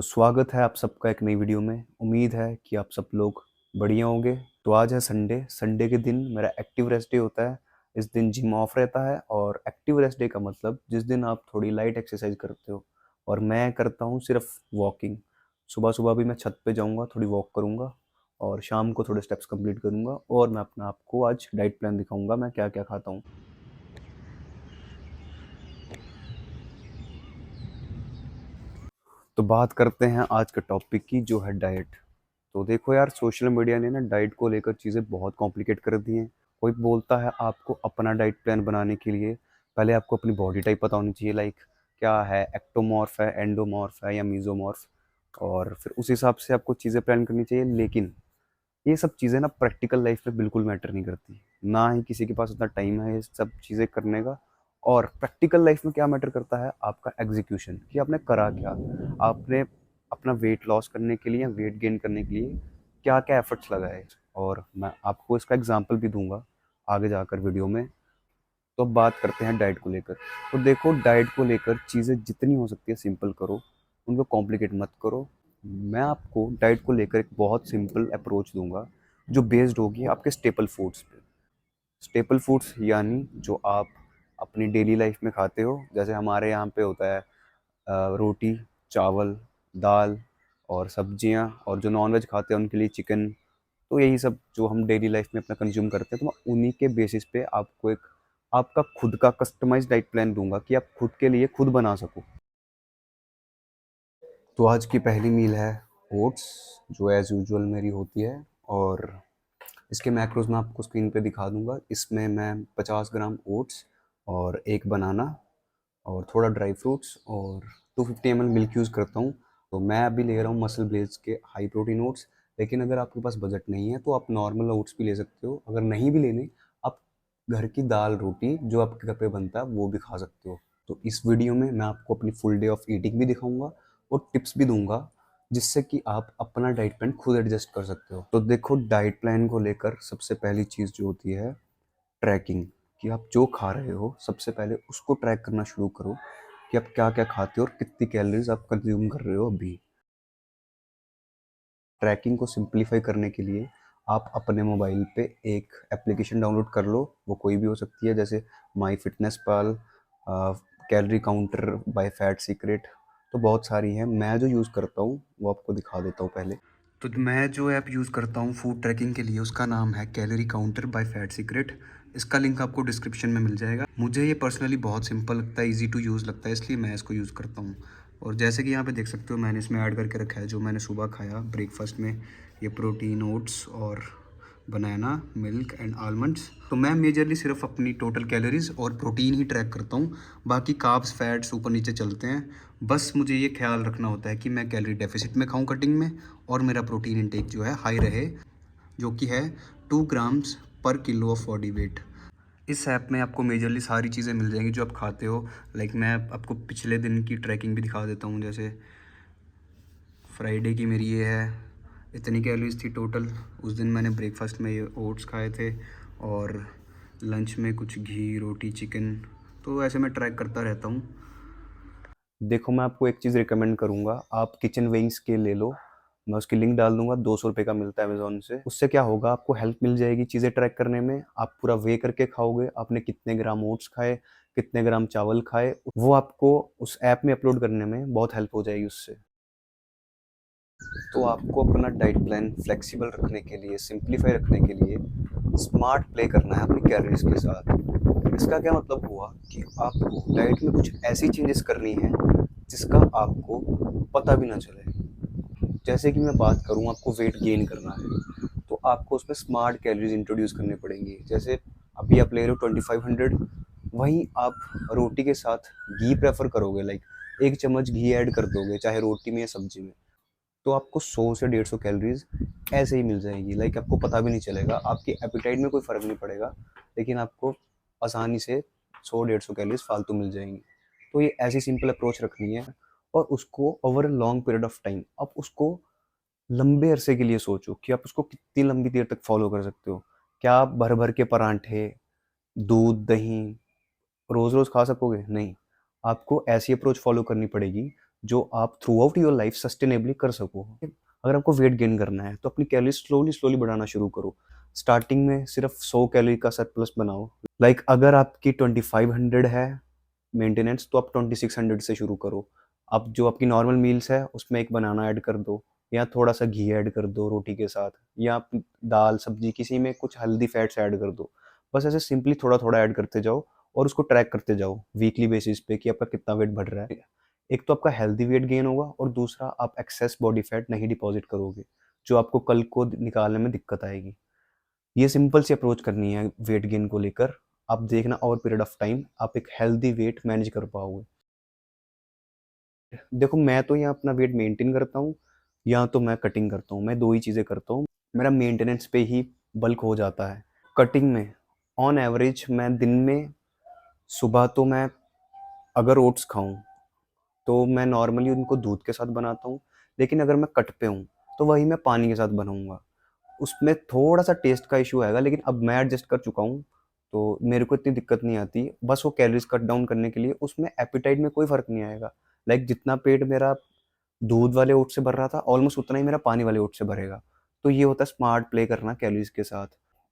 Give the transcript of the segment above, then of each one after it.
तो स्वागत है आप सबका एक नई वीडियो में। उम्मीद है कि आप सब लोग बढ़िया होंगे। तो आज है संडे। संडे के दिन मेरा एक्टिव रेस्ट डे होता है। इस दिन जिम ऑफ रहता है और एक्टिव रेस्ट डे का मतलब जिस दिन आप थोड़ी लाइट एक्सरसाइज करते हो, और मैं करता हूँ सिर्फ वॉकिंग। सुबह सुबह भी मैं छत पे जाऊँगा, थोड़ी वॉक करूँगा और शाम को थोड़े स्टेप्स कंप्लीट करूँगा। और मैं अपना आपको आज डाइट प्लान दिखाऊँगा मैं क्या क्या खाता हूँ। तो बात करते हैं आज के टॉपिक की, जो है डाइट। तो देखो यार, सोशल मीडिया ने ना डाइट को लेकर चीज़ें बहुत कॉम्प्लिकेट कर दी हैं। कोई बोलता है आपको अपना डाइट प्लान बनाने के लिए पहले आपको अपनी बॉडी टाइप पता होनी चाहिए, लाइक क्या है, एक्टोमॉर्फ है, एंडोमॉर्फ है या मीजोमॉर्फ, और फिर उस हिसाब से आपको चीज़ें प्लान करनी चाहिए। लेकिन ये सब चीज़ें ना प्रैक्टिकल लाइफ में बिल्कुल मैटर नहीं करती, ना ही किसी के पास उतना टाइम है ये सब चीज़ें करने का। और प्रैक्टिकल लाइफ में क्या मैटर करता है, आपका एग्जीक्यूशन, कि आपने करा क्या। आपने अपना वेट लॉस करने के लिए या वेट गेन करने के लिए क्या क्या एफर्ट्स लगाए। और मैं आपको इसका एग्जांपल भी दूंगा आगे जाकर वीडियो में। तो अब बात करते हैं डाइट को लेकर। तो देखो, डाइट को लेकर चीज़ें जितनी हो सकती है सिंपल करो, उनको कॉम्प्लिकेट मत करो। मैं आपको डाइट को लेकर एक बहुत सिंपल अप्रोच दूंगा जो बेस्ड होगी आपके स्टेपल फूड्स पे। स्टेपल फूड्स यानी जो आप अपनी डेली लाइफ में खाते हो। जैसे हमारे यहाँ पे होता है रोटी, चावल, दाल और सब्जियाँ, और जो नॉन वेज खाते हैं उनके लिए चिकन। तो यही सब जो हम डेली लाइफ में अपना कंज्यूम करते हैं, तो मैं उन्हीं के बेसिस पे आपको एक आपका खुद का कस्टमाइज डाइट प्लान दूंगा कि आप खुद के लिए खुद बना सको। तो आज की पहली मील है ओट्स, जो एज़ यूजुअल मेरी होती है। और इसके मैक्रोज मैं आपको स्क्रीन पे दिखा दूंगा। इसमें मैं 50 ग्राम ओट्स और एक बनाना और थोड़ा ड्राई फ्रूट्स और 250 ml मिल्क यूज़ करता हूँ। तो मैं अभी ले रहा हूँ मसल ब्लेज के हाई प्रोटीन ओट्स। लेकिन अगर आपके पास बजट नहीं है तो आप नॉर्मल ओट्स भी ले सकते हो। अगर नहीं भी लेने, आप घर की दाल रोटी जो आपके घर पे बनता है वो भी खा सकते हो। तो इस वीडियो में मैं आपको अपनी फुल डे ऑफ ईटिंग भी दिखाऊंगा और टिप्स भी दूंगा, जिससे कि आप अपना डाइट प्लान खुद एडजस्ट कर सकते हो। तो देखो, डाइट प्लान को लेकर सबसे पहली चीज़ जो होती है ट्रैकिंग, कि आप जो खा रहे हो सबसे पहले उसको ट्रैक करना शुरू करो कि आप क्या क्या खाते हो और कितनी कैलोरीज आप कंज्यूम कर रहे हो अभी। ट्रैकिंग को सिंप्लीफाई करने के लिए आप अपने मोबाइल पे एक एप्लीकेशन डाउनलोड कर लो। वो कोई भी हो सकती है, जैसे my fitness pal, calorie counter by fat secret. तो बहुत सारी हैं। मैं जो यूज़ करता हूँ वो आपको दिखा देता हूँ पहले। तो मैं जो ऐप यूज़ करता हूँ फूड ट्रैकिंग के लिए, उसका नाम है calorie counter by fat secret. इसका लिंक आपको डिस्क्रिप्शन में मिल जाएगा। मुझे ये पर्सनली बहुत सिंपल लगता है, इजी टू यूज़ लगता है, इसलिए मैं इसको यूज़ करता हूँ। और जैसे कि यहाँ पे देख सकते हो, मैंने इसमें ऐड करके रखा है जो मैंने सुबह खाया ब्रेकफास्ट में, ये प्रोटीन ओट्स और बनाना मिल्क एंड आलमंड्स। तो मैं मेजरली सिर्फ अपनी टोटल कैलोरीज और प्रोटीन ही ट्रैक करता हूँ। बाकी कार्ब्स फैट्स ऊपर नीचे चलते हैं। बस मुझे ये ख्याल रखना होता है कि मैं कैलोरी डेफिसिट में खाऊं कटिंग में, और मेरा प्रोटीन इंटेक जो है हाई रहे, जो कि है 2 ग्राम्स पर किलो ऑफ बॉडी वेट। इस ऐप में आपको मेजरली सारी चीज़ें मिल जाएंगी जो आप खाते हो। लाइक मैं आपको पिछले दिन की ट्रैकिंग भी दिखा देता हूँ। जैसे फ्राइडे की मेरी ये है, इतनी कैलोरीज थी टोटल। उस दिन मैंने ब्रेकफास्ट में ये ओट्स खाए थे और लंच में कुछ घी रोटी चिकन। तो ऐसे मैं ट्रैक करता रहता हूँ। देखो, मैं आपको एक चीज़ रिकमेंड करूँगा, आप किचन वेइंग स्केल ले लो। मैं उसकी लिंक डाल दूंगा, 200 रुपये का मिलता है अमेजोन से। उससे क्या होगा, आपको हेल्प मिल जाएगी चीज़ें ट्रैक करने में। आप पूरा वे करके खाओगे, आपने कितने ग्राम ओट्स खाए, कितने ग्राम चावल खाए, वो आपको उस ऐप में अपलोड करने में बहुत हेल्प हो जाएगी उससे। तो आपको अपना डाइट प्लान फ्लेक्सिबल रखने के लिए, सिंप्लीफाई रखने के लिए स्मार्ट प्ले करना है अपनी कैलोरीज के साथ। इसका क्या मतलब हुआ कि आपको डाइट में कुछ ऐसी चेंजेस करनी है जिसका आपको पता भी ना चले। जैसे कि मैं बात करूँ, आपको वेट गेन करना है तो आपको उसमें स्मार्ट कैलोरीज इंट्रोड्यूस करनी पड़ेंगी। जैसे अभी आप ले रहे हो 2500, वहीं आप रोटी के साथ घी प्रेफर करोगे, लाइक 1 चम्मच घी ऐड कर दोगे चाहे रोटी में या सब्जी में, तो आपको 100 से 150 कैलोरीज ऐसे ही मिल जाएगी। लाइक आपको पता भी नहीं चलेगा, आपकी एपिटाइट में कोई फ़र्क नहीं पड़ेगा, लेकिन आपको आसानी से 100-150 कैलोरीज फालतू मिल जाएंगी। तो ये ऐसी सिंपल अप्रोच रखनी है, और उसको over a long period of time, आप उसको लंबे अरसे के लिए सोचो कि आप उसको कितनी लंबी देर तक फॉलो कर सकते हो। क्या आप भर भर के परांठे, दूध, दही रोज़ रोज़ खा सकोगे? नहीं। आपको ऐसी अप्रोच फॉलो करनी पड़ेगी जो आप through out your life sustainably कर सको। अगर आपको वेट गेन करना है तो अपनी कैलोरी स्लोली स्लोली बढ़ाना शुरू करो। स्टार्टिंग में सिर्फ 100 कैलोरी का सरप्लस बनाओ। लाइक अगर आपकी 2500 है मेंटेनेंस, तो आप 2600 से शुरू करो। अब जो आपकी नॉर्मल मील्स है उसमें एक बनाना ऐड कर दो, या थोड़ा सा घी ऐड कर दो रोटी के साथ, या आप दाल सब्जी किसी में कुछ हेल्दी फैट्स ऐड कर दो। बस ऐसे सिंपली थोड़ा थोड़ा ऐड करते जाओ और उसको ट्रैक करते जाओ वीकली बेसिस पे कि आपका कितना वेट बढ़ रहा है। एक तो आपका हेल्दी वेट गेन होगा और दूसरा आप एक्सेस बॉडी फैट नहीं डिपॉजिट करोगे जो आपको कल को निकालने में दिक्कत आएगी। ये सिंपल सी अप्रोच करनी है वेट गेन को लेकर। आप देखना ओवर पीरियड ऑफ टाइम आप एक हेल्दी वेट मैनेज कर पाओगे। देखो मैं तो यहाँ अपना वेट मेंटेन करता हूँ या तो मैं कटिंग करता हूँ, मैं दो ही चीज़ें करता हूँ। मेरा मेंटेनेंस पे ही बल्क हो जाता है। कटिंग में ऑन एवरेज मैं दिन में सुबह तो मैं अगर ओट्स खाऊं तो मैं नॉर्मली उनको दूध के साथ बनाता हूँ, लेकिन अगर मैं कट पे हूँ तो वही मैं पानी के साथ बनाऊंगा। उसमें थोड़ा सा टेस्ट का इशू आएगा, लेकिन अब मैं एडजस्ट कर चुका हूँ तो मेरे को इतनी दिक्कत नहीं आती। बस वो कैलोरीज कट डाउन करने के लिए उसमें एपिटाइट में कोई फ़र्क नहीं आएगा। लाइक जितना पेट मेरा दूध वाले ओट्स से भर रहा था ऑलमोस्ट उतना ही मेरा पानी वाले ओट्स से भरेगा। तो ये होता है स्मार्ट प्ले करना कैलोरीज के साथ।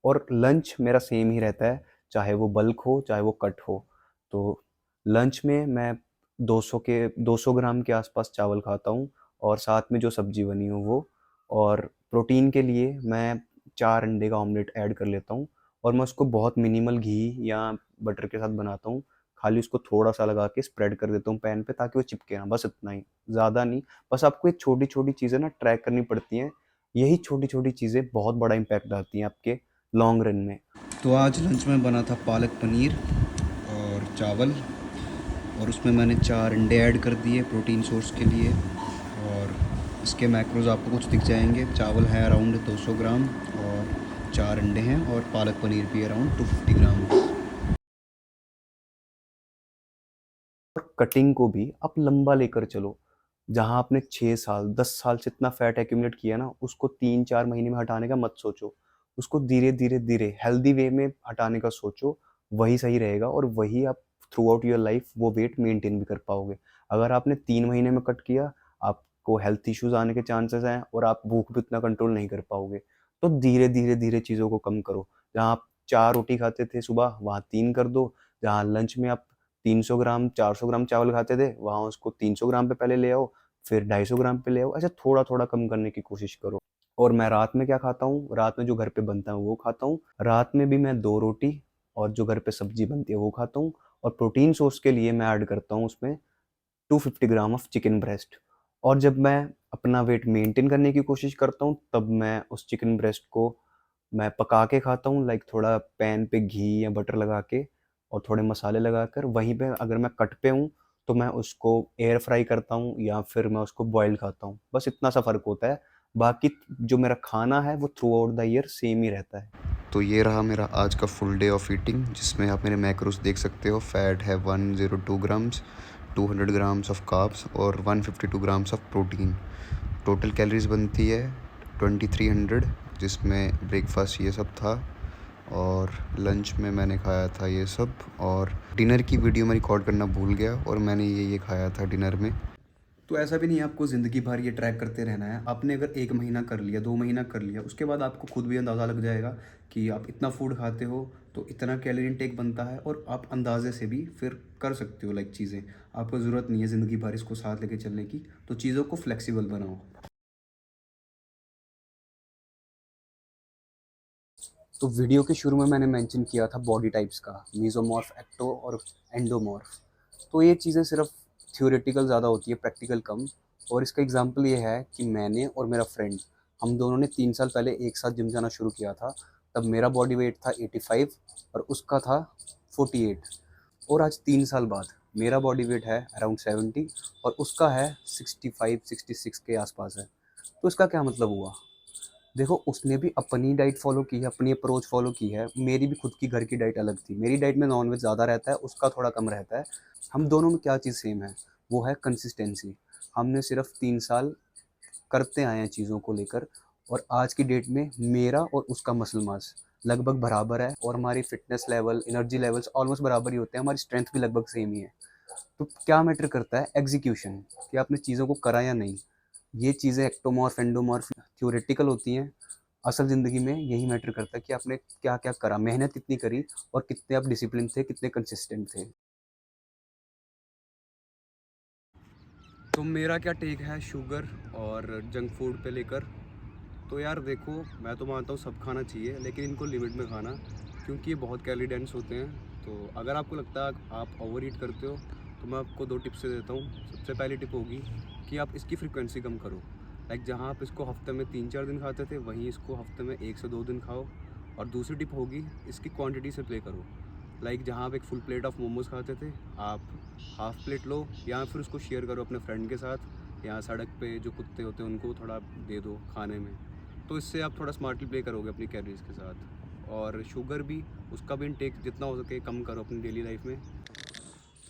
और लंच मेरा सेम ही रहता है, चाहे वो बल्क हो चाहे वो कट हो। तो लंच में मैं 200 ग्राम के आसपास चावल खाता हूँ और साथ में जो सब्जी बनी हो वो। और प्रोटीन के लिए मैं 4 अंडे का ऑमलेट ऐड कर लेता हूँ और मैं उसको बहुत मिनिमल घी या बटर के साथ बनाता हूँ। खाली उसको थोड़ा सा लगा के स्प्रेड कर देता हूँ पैन पे ताकि वो चिपके ना, बस इतना ही, ज़्यादा नहीं। बस आपको ये छोटी छोटी चीज़ें ना ट्रैक करनी पड़ती हैं। यही छोटी छोटी चीज़ें बहुत बड़ा इम्पैक्ट डालती हैं आपके लॉन्ग रन में। तो आज लंच में बना था पालक पनीर और चावल, और उसमें मैंने 4 अंडे ऐड कर दिए प्रोटीन सोर्स के लिए। और इसके मैक्रोज आपको कुछ दिख जाएंगे। चावल है अराउंड 200 ग्राम और 4 अंडे हैं, और पालक पनीर भी अराउंड 250 ग्राम। और कटिंग को भी आप लंबा लेकर चलो। जहाँ आपने 6 साल 10 साल से इतना फैट एक्यूमुलेट किया ना, उसको 3-4 महीने में हटाने का मत सोचो। उसको धीरे धीरे धीरे हेल्दी वे में हटाने का सोचो। वही सही रहेगा और वही आप थ्रू आउट योर लाइफ वो वेट मेंटेन भी कर पाओगे। अगर आपने 3 महीने में कट किया, आपको हेल्थ इश्यूज आने के चांसेस हैं और आप भूख भी उतना कंट्रोल नहीं कर पाओगे। तो धीरे धीरे धीरे चीज़ों को कम करो। जहाँ आप 4 रोटी खाते थे सुबह, वहाँ 3 कर दो। जहाँ लंच में आप 300 ग्राम 400 ग्राम चावल खाते थे, वहाँ उसको 300 ग्राम पे पहले ले आओ, फिर 250 ग्राम पे ले आओ। ऐसे थोड़ा थोड़ा कम करने की कोशिश करो। और मैं रात में क्या खाता हूँ, रात में जो घर पे बनता है वो खाता हूँ। रात में भी मैं 2 रोटी और जो घर पे सब्जी बनती है वो खाता हूँ। और प्रोटीन सोर्स के लिए मैं ऐड करता हूँ उसमें 250 ग्राम ऑफ चिकन ब्रेस्ट। और जब मैं अपना वेट मेंटेन करने की कोशिश करता हूँ तब मैं उस चिकन ब्रेस्ट को मैं पका के खाता हूँ। लाइक थोड़ा पैन पे घी या बटर लगा के और थोड़े मसाले लगाकर। वहीं पे अगर मैं कट पे हूँ तो मैं उसको एयर फ्राई करता हूँ या फिर मैं उसको बॉयल खाता हूँ। बस इतना सा फ़र्क होता है। बाकी जो मेरा खाना है वो throughout the year same ही रहता है। तो ये रहा मेरा आज का फुल डे ऑफ ईटिंग, जिसमें आप मेरे मैक्रोस देख सकते हो। फैट है 102 ग्राम्स, 200 ग्राम्स ऑफ कार्ब्स और 152 grams of protein. Total calories बनती है 2300, जिसमें ब्रेकफास्ट ये सब था और लंच में मैंने खाया था ये सब। और डिनर की वीडियो मैं रिकॉर्ड करना भूल गया और मैंने ये खाया था डिनर में। तो ऐसा भी नहीं है आपको ज़िंदगी भर ये ट्रैक करते रहना है। आपने अगर 1 महीना कर लिया 2 महीना कर लिया, उसके बाद आपको खुद भी अंदाज़ा लग जाएगा कि आप इतना फूड खाते हो तो इतना कैलोरी इनटेक बनता है, और आप अंदाजे से भी फिर कर सकते हो लाइक चीज़ें। आपको ज़रूरत नहीं है ज़िंदगी भर इसको साथ लेके चलने की। तो चीज़ों को फ्लेक्सिबल बनाओ। तो वीडियो के शुरू में मैंने मेंशन किया था बॉडी टाइप्स का, मीज़ोमॉर्फ, एक्टो और एंडोमॉर्फ। तो ये चीज़ें सिर्फ थ्योरेटिकल ज़्यादा होती है, प्रैक्टिकल कम। और इसका एग्जांपल ये है कि मैंने और मेरा फ्रेंड, हम दोनों ने 3 साल पहले एक साथ जिम जाना शुरू किया था। तब मेरा बॉडी वेट था 85 और उसका था 48। और आज 3 साल बाद मेरा बॉडी वेट है अराउंड 70 और उसका है 65-66 के आसपास है। तो इसका क्या मतलब हुआ? देखो उसने भी अपनी डाइट फॉलो की है, अपनी अप्रोच फॉलो की है। मेरी भी खुद की घर की डाइट अलग थी। मेरी डाइट में नॉनवेज ज़्यादा रहता है, उसका थोड़ा कम रहता है। हम दोनों में क्या चीज़ सेम है, वो है कंसिस्टेंसी। हमने सिर्फ 3 साल करते आए हैं चीज़ों को लेकर, और आज की डेट में मेरा और उसका मसल मास लगभग बराबर है और हमारी fitness level, energy levels almost बराबर ही होते हैं। हमारी स्ट्रेंथ भी लगभग सेम ही है। तो क्या मैटर करता है? एग्जीक्यूशन, कि आपने चीज़ों को करा या नहीं। ये चीज़ें एक्टोमॉर्फ एंडोमॉर्फ थ्योरेटिकल होती हैं। असल ज़िंदगी में यही मैटर करता है कि आपने क्या क्या करा, मेहनत कितनी करी और कितने आप डिसिप्लिन थे, कितने कंसिस्टेंट थे। तो मेरा क्या टेक है शुगर और जंक फूड पे लेकर? तो यार देखो, मैं तो मानता हूँ सब खाना चाहिए, लेकिन इनको लिमिट में खाना, क्योंकि ये बहुत कैलोरी डेंस होते हैं। तो अगर आपको लगता है आप ओवर ईट करते हो, तो मैं आपको 2 टिप्स देता हूँ। सबसे पहली टिप होगी कि आप इसकी फ्रीक्वेंसी कम करो। लाइक जहाँ आप इसको हफ्ते में 3-4 दिन खाते थे, वहीं इसको हफ्ते में 1 से 2 दिन खाओ। और दूसरी टिप होगी, इसकी क्वांटिटी से प्ले करो। लाइक जहाँ आप एक फुल प्लेट ऑफ मोमोज़ खाते थे, आप हाफ़ प्लेट लो, या फिर उसको शेयर करो अपने फ्रेंड के साथ, या सड़क पे जो कुत्ते होते हैं उनको थोड़ा दे दो खाने में। तो इससे आप थोड़ा स्मार्टली प्ले करोगे अपनी कैलोरीज़ के साथ। और शुगर भी, उसका भी इनटेक जितना हो सके कम करो अपनी डेली लाइफ में।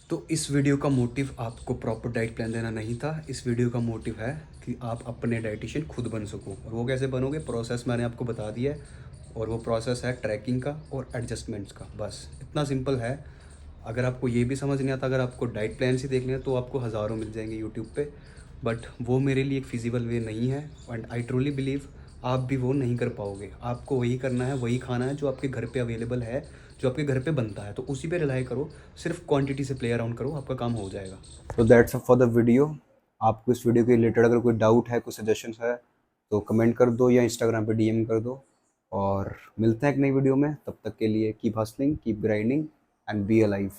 तो इस वीडियो का मोटिव आपको प्रॉपर डाइट प्लान देना नहीं था। इस वीडियो का मोटिव है कि आप अपने डाइटिशियन खुद बन सको। और वो कैसे बनोगे? प्रोसेस मैंने आपको बता दिया है, और वो प्रोसेस है ट्रैकिंग का और एडजस्टमेंट्स का। बस इतना सिंपल है। अगर आपको ये भी समझ नहीं आता, अगर आपको डाइट प्लान ही देखने हैं, तो आपको हज़ारों मिल जाएंगे यूट्यूब पे। बट वो मेरे लिए एक फिजिबल वे नहीं है, एंड आई ट्रूली बिलीव आप भी वो नहीं कर पाओगे। आपको वही करना है, वही खाना है जो आपके घर पे अवेलेबल है, जो आपके घर पे बनता है। तो उसी पे रिलाई करो, सिर्फ क्वांटिटी से प्ले अराउंड करो, आपका काम हो जाएगा। तो that's up for the video. आपको इस वीडियो के रिलेटेड अगर कोई डाउट है, कोई सजेशन है, तो कमेंट कर दो या इंस्टाग्राम पे डीएम कर दो। और मिलते हैं एक नई वीडियो में। तब तक के लिए keep hustling, keep grinding and be alive.